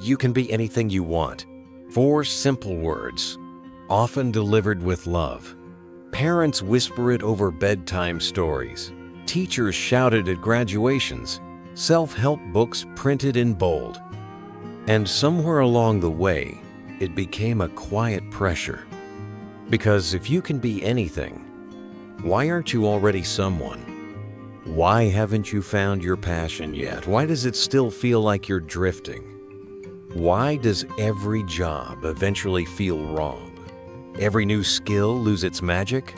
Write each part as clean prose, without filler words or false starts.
You can be anything you want. 4 simple words, often delivered with love. Parents whisper it over bedtime stories. Teachers shout it at graduations. Self-help books printed in bold. And somewhere along the way, it became a quiet pressure. Because if you can be anything, why aren't you already someone? Why haven't you found your passion yet? Why does it still feel like you're drifting? Why does every job eventually feel wrong? Every new skill lose its magic?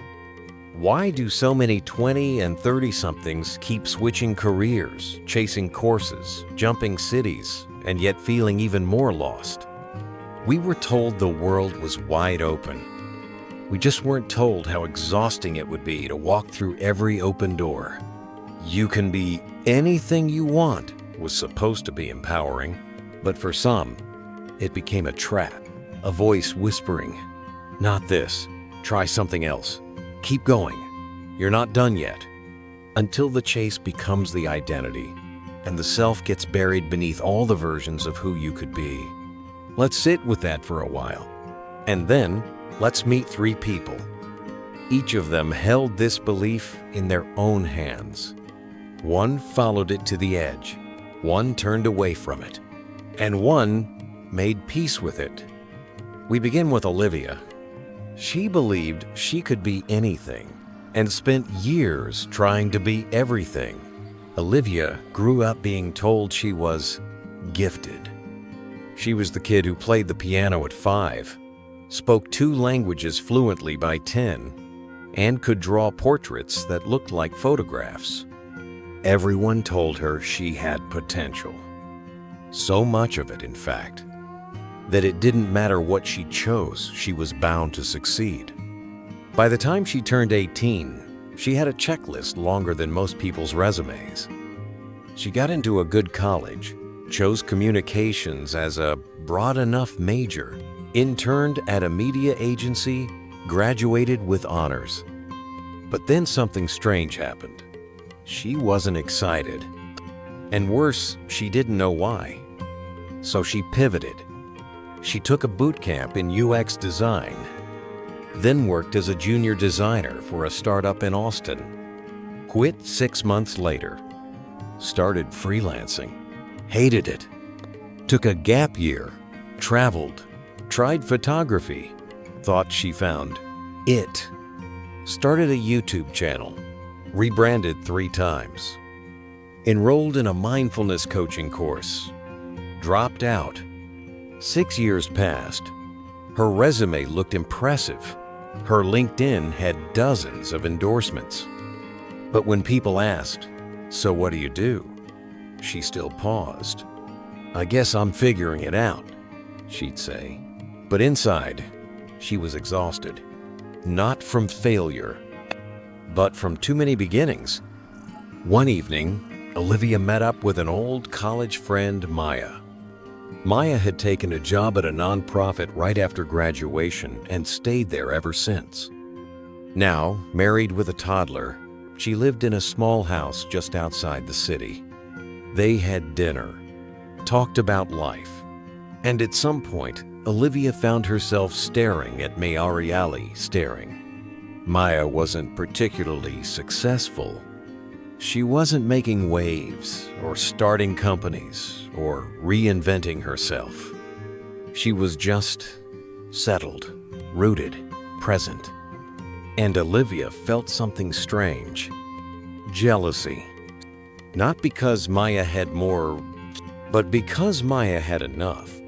Why do so many 20 and 30-somethings keep switching careers, chasing courses, jumping cities, and yet feeling even more lost? We were told the world was wide open. We just weren't told how exhausting it would be to walk through every open door. You can be anything you want was supposed to be empowering, but for some, it became a trap, a voice whispering, "Not this, try something else, keep going, you're not done yet," until the chase becomes the identity, and the self gets buried beneath all the versions of who you could be. Let's sit with that for a while, and then let's meet 3 people. Each of them held this belief in their own hands. One followed it to the edge, one turned away from it, and one made peace with it. We begin with Olivia. She believed she could be anything and spent years trying to be everything. Olivia grew up being told she was gifted. She was the kid who played the piano at 5, spoke 2 languages fluently by 10, and could draw portraits that looked like photographs. Everyone told her she had potential. So much of it, in fact, that it didn't matter what she chose, she was bound to succeed. By the time she turned 18, she had a checklist longer than most people's resumes. She got into a good college, chose communications as a broad enough major, interned at a media agency, graduated with honors. But then something strange happened. She wasn't excited. And worse, she didn't know why. So she pivoted. She took a boot camp in UX design, then worked as a junior designer for a startup in Austin. Quit 6 months later. Started freelancing. Hated it. Took a gap year. Traveled. Tried photography. Thought she found it. Started a YouTube channel. Rebranded 3 times. Enrolled in a mindfulness coaching course. Dropped out. 6 years passed. Her resume looked impressive. Her LinkedIn had dozens of endorsements. But when people asked, "So what do you do?" she still paused. "I guess I'm figuring it out," she'd say. But inside, she was exhausted. Not from failure, but from too many beginnings. One evening, Olivia met up with an old college friend, Maya. Maya had taken a job at a nonprofit right after graduation and stayed there ever since. Now, married with a toddler, she lived in a small house just outside the city. They had dinner, talked about life, and at some point, Olivia found herself staring at Mayari staring. Maya wasn't particularly successful. She wasn't making waves or starting companies or reinventing herself. She was just settled, rooted, present. And Olivia felt something strange. Jealousy. Not because Maya had more, but because Maya had enough.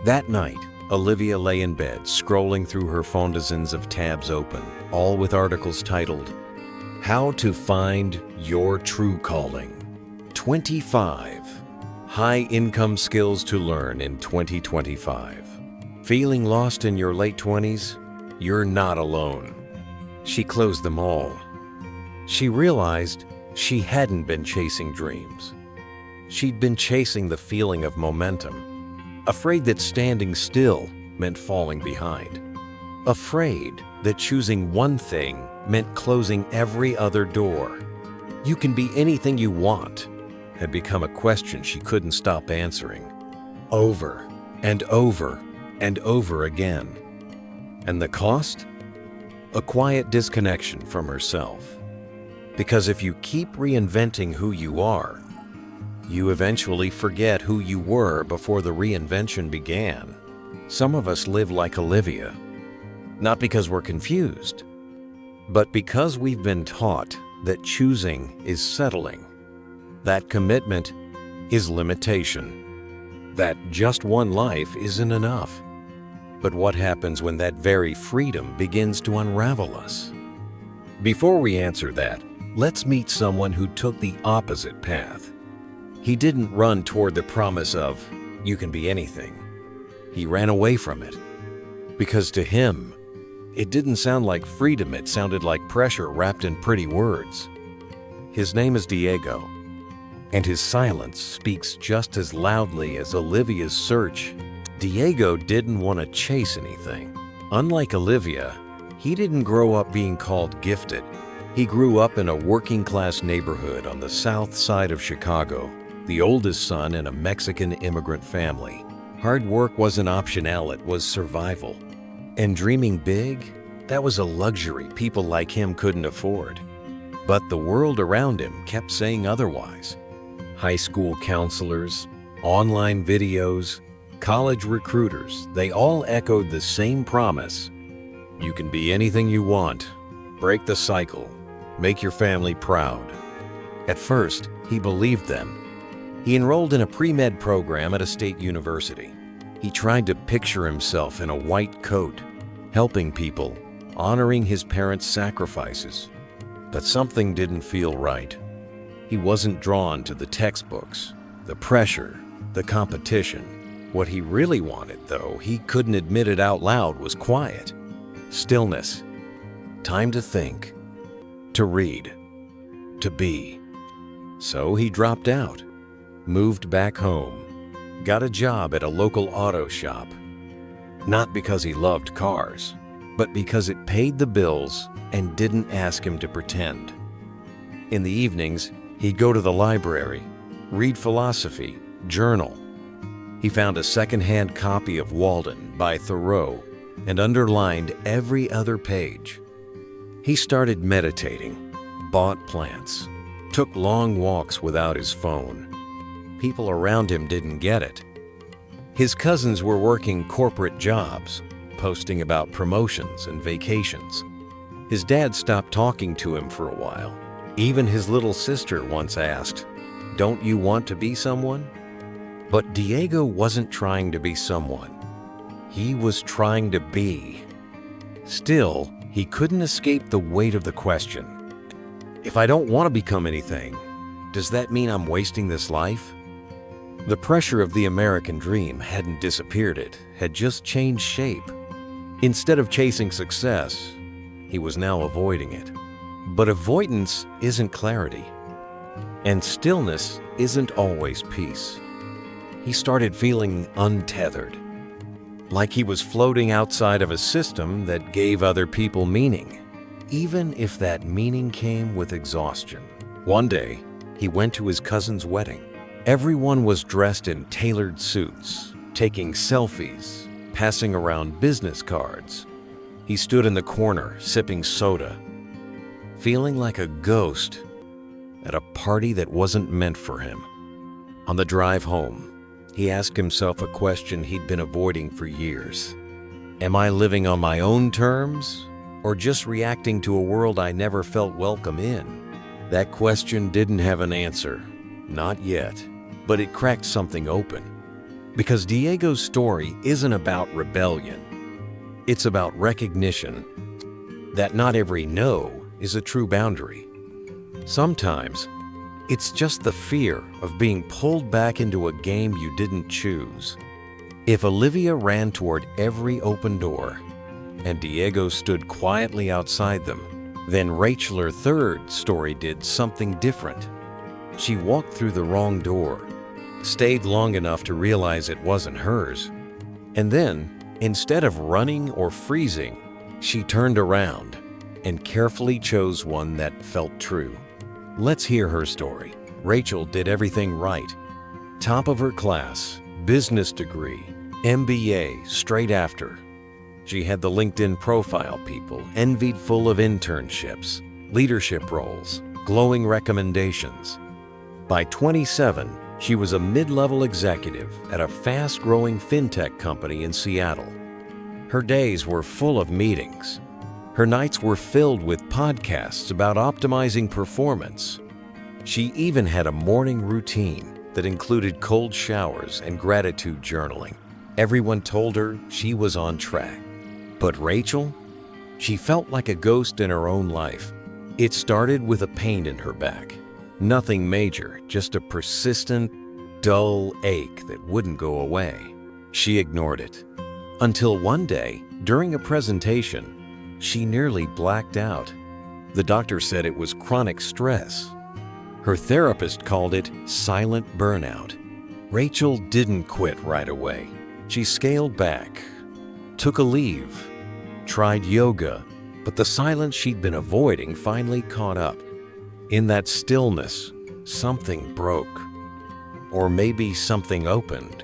That night, Olivia lay in bed, scrolling through her phone, dozens of tabs open, all with articles titled, "How to Find Your True Calling. 25 High-Income Skills to Learn in 2025. Feeling lost in your late 20s? You're not alone." She closed them all. She realized she hadn't been chasing dreams. She'd been chasing the feeling of momentum, afraid that standing still meant falling behind, afraid that choosing one thing meant closing every other door. "You can be anything you want" had become a question she couldn't stop answering, over and over and over again. And the cost? A quiet disconnection from herself. Because if you keep reinventing who you are, you eventually forget who you were before the reinvention began. Some of us live like Olivia, not because we're confused, but because we've been taught that choosing is settling, that commitment is limitation, that just one life isn't enough. But what happens when that very freedom begins to unravel us? Before we answer that, let's meet someone who took the opposite path. He didn't run toward the promise of, you can be anything. He ran away from it. Because to him, it didn't sound like freedom, it sounded like pressure wrapped in pretty words. His name is Diego, and his silence speaks just as loudly as Olivia's search. Diego didn't want to chase anything. Unlike Olivia, he didn't grow up being called gifted. He grew up in a working-class neighborhood on the south side of Chicago, the oldest son in a Mexican immigrant family. Hard work wasn't optional, it was survival. And dreaming big, that was a luxury people like him couldn't afford. But the world around him kept saying otherwise. High school counselors, online videos, college recruiters, they all echoed the same promise. You can be anything you want, break the cycle, make your family proud. At first, he believed them. He enrolled in a pre-med program at a state university. He tried to picture himself in a white coat, helping people, honoring his parents' sacrifices. But something didn't feel right. He wasn't drawn to the textbooks, the pressure, the competition. What he really wanted, though he couldn't admit it out loud, was quiet, stillness, time to think, to read, to be. So he dropped out, moved back home, got a job at a local auto shop. Not because he loved cars, but because it paid the bills and didn't ask him to pretend. In the evenings, he'd go to the library, read philosophy, journal. He found a second-hand copy of Walden by Thoreau and underlined every other page. He started meditating, bought plants, took long walks without his phone. People around him didn't get it. His cousins were working corporate jobs, posting about promotions and vacations. His dad stopped talking to him for a while. Even his little sister once asked, "Don't you want to be someone?" But Diego wasn't trying to be someone. He was trying to be. Still, he couldn't escape the weight of the question. If I don't want to become anything, does that mean I'm wasting this life? The pressure of the American dream hadn't disappeared, it had just changed shape. Instead of chasing success, he was now avoiding it. But avoidance isn't clarity, and stillness isn't always peace. He started feeling untethered, like he was floating outside of a system that gave other people meaning, even if that meaning came with exhaustion. One day, he went to his cousin's wedding. Everyone was dressed in tailored suits, taking selfies, passing around business cards. He stood in the corner, sipping soda, feeling like a ghost at a party that wasn't meant for him. On the drive home, he asked himself a question he'd been avoiding for years. Am I living on my own terms, or just reacting to a world I never felt welcome in? That question didn't have an answer, not yet, but it cracked something open. Because Diego's story isn't about rebellion. It's about recognition that not every no is a true boundary. Sometimes, it's just the fear of being pulled back into a game you didn't choose. If Olivia ran toward every open door, and Diego stood quietly outside them, then Rachel, her third story, did something different. She walked through the wrong door, stayed long enough to realize it wasn't hers, and then, instead of running or freezing, she turned around and carefully chose one that felt true. Let's hear her story. Rachel did everything right. Top of her class, business degree, MBA straight after. She had the LinkedIn profile people envied, full of internships, leadership roles, glowing recommendations. By 27, she was a mid-level executive at a fast-growing fintech company in Seattle. Her days were full of meetings. Her nights were filled with podcasts about optimizing performance. She even had a morning routine that included cold showers and gratitude journaling. Everyone told her she was on track. But Rachel? She felt like a ghost in her own life. It started with a pain in her back. Nothing major, just a persistent, dull ache that wouldn't go away. She ignored it. Until one day, during a presentation, she nearly blacked out. The doctor said it was chronic stress. Her therapist called it silent burnout. Rachel didn't quit right away. She scaled back, took a leave, tried yoga, but the silence she'd been avoiding finally caught up. In that stillness, something broke. Or maybe something opened.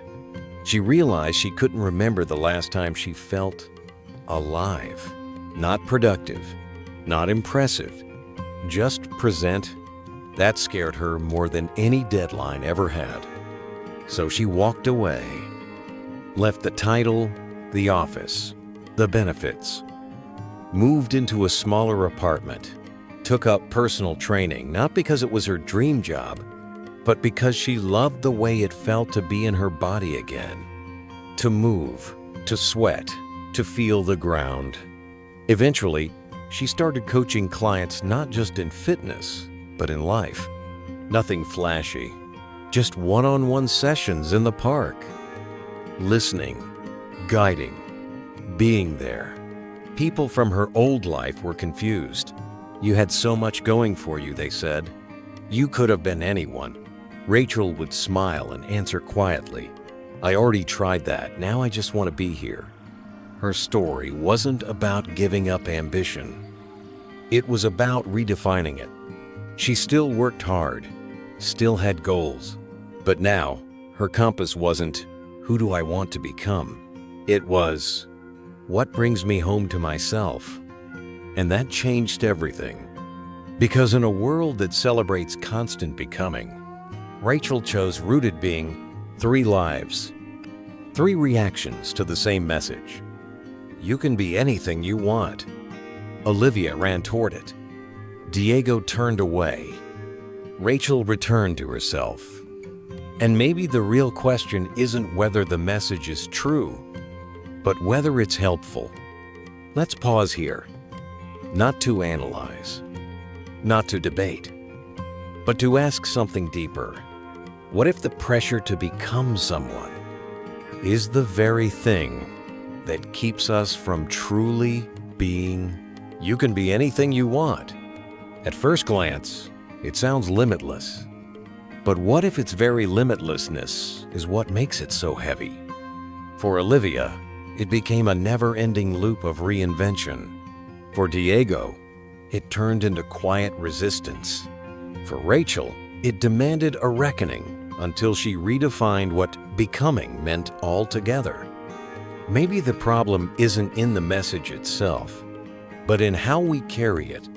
She realized she couldn't remember the last time she felt alive. Not productive, not impressive, just present. That scared her more than any deadline ever had. So she walked away, left the title, the office, the benefits, moved into a smaller apartment, took up personal training, not because it was her dream job, but because she loved the way it felt to be in her body again, to move, to sweat, to feel the ground. Eventually, she started coaching clients not just in fitness, but in life. Nothing flashy, just one-on-one sessions in the park. Listening, guiding, being there. People from her old life were confused. You had so much going for you, they said. You could have been anyone. Rachel would smile and answer quietly, I already tried that, now I just want to be here. Her story wasn't about giving up ambition. It was about redefining it. She still worked hard, still had goals, but now her compass wasn't, who do I want to become? It was, what brings me home to myself? And that changed everything. Because in a world that celebrates constant becoming, Rachel chose rooted being 3 lives, 3 reactions to the same message. You can be anything you want. Olivia ran toward it. Diego turned away. Rachel returned to herself. And maybe the real question isn't whether the message is true, but whether it's helpful. Let's pause here. Not to analyze, not to debate, but to ask something deeper. What if the pressure to become someone is the very thing that keeps us from truly being? You can be anything you want. At first glance, it sounds limitless. But what if its very limitlessness is what makes it so heavy? For Olivia, it became a never-ending loop of reinvention. For Diego, it turned into quiet resistance. For Rachel, it demanded a reckoning until she redefined what becoming meant altogether. Maybe the problem isn't in the message itself, but in how we carry it,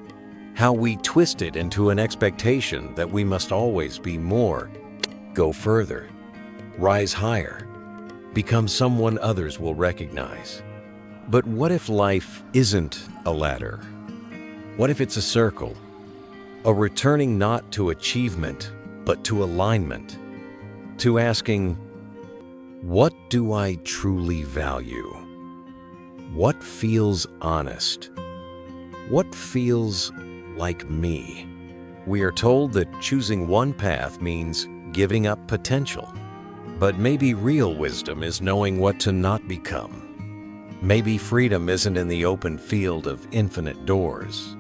how we twist it into an expectation that we must always be more, go further, rise higher, become someone others will recognize. But what if life isn't a ladder? What if it's a circle? A returning not to achievement, but to alignment. To asking, what do I truly value? What feels honest? What feels like me? We are told that choosing one path means giving up potential. But maybe real wisdom is knowing what to not become. Maybe freedom isn't in the open field of infinite doors,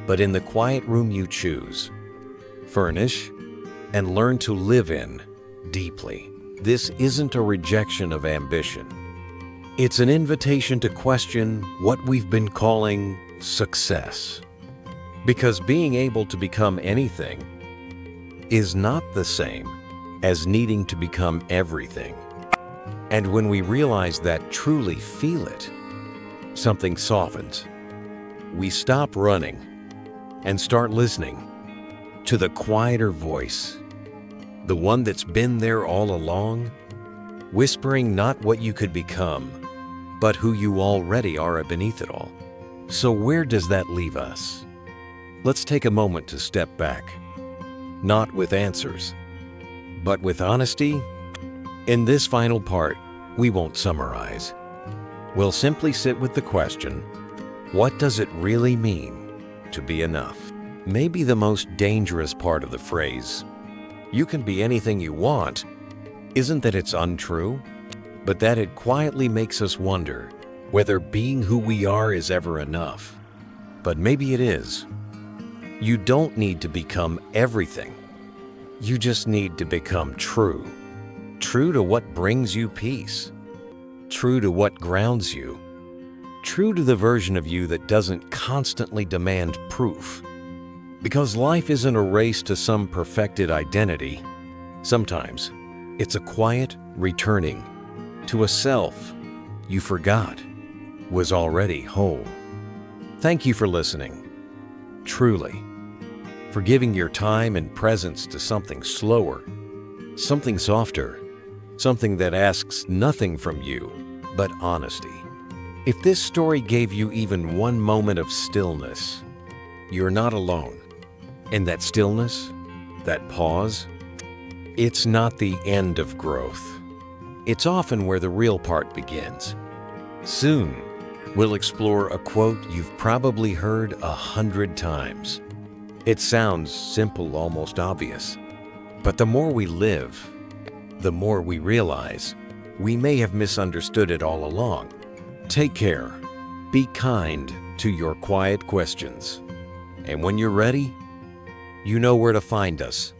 but in the quiet room you choose, furnish, and learn to live in deeply. This isn't a rejection of ambition. It's an invitation to question what we've been calling success. Because being able to become anything is not the same as needing to become everything. And when we realize that, truly feel it, something softens. We stop running and start listening to the quieter voice, the one that's been there all along, whispering not what you could become, but who you already are beneath it all. So where does that leave us? Let's take a moment to step back, not with answers, but with honesty. In this final part, we won't summarize. We'll simply sit with the question, what does it really mean to be enough? Maybe the most dangerous part of the phrase, "You can be anything you want," isn't that it's untrue, but that it quietly makes us wonder whether being who we are is ever enough. But maybe it is. You don't need to become everything. You just need to become true. True to what brings you peace. True to what grounds you. True to the version of you that doesn't constantly demand proof. Because life isn't a race to some perfected identity. Sometimes it's a quiet returning to a self you forgot was already whole. Thank you for listening, truly, for giving your time and presence to something slower, something softer, something that asks nothing from you but honesty. If this story gave you even one moment of stillness, you're not alone. And that stillness, that pause, it's not the end of growth. It's often where the real part begins. Soon, we'll explore a quote you've probably heard 100 times. It sounds simple, almost obvious. But the more we live, the more we realize we may have misunderstood it all along. Take care. Be kind to your quiet questions. And when you're ready, you know where to find us.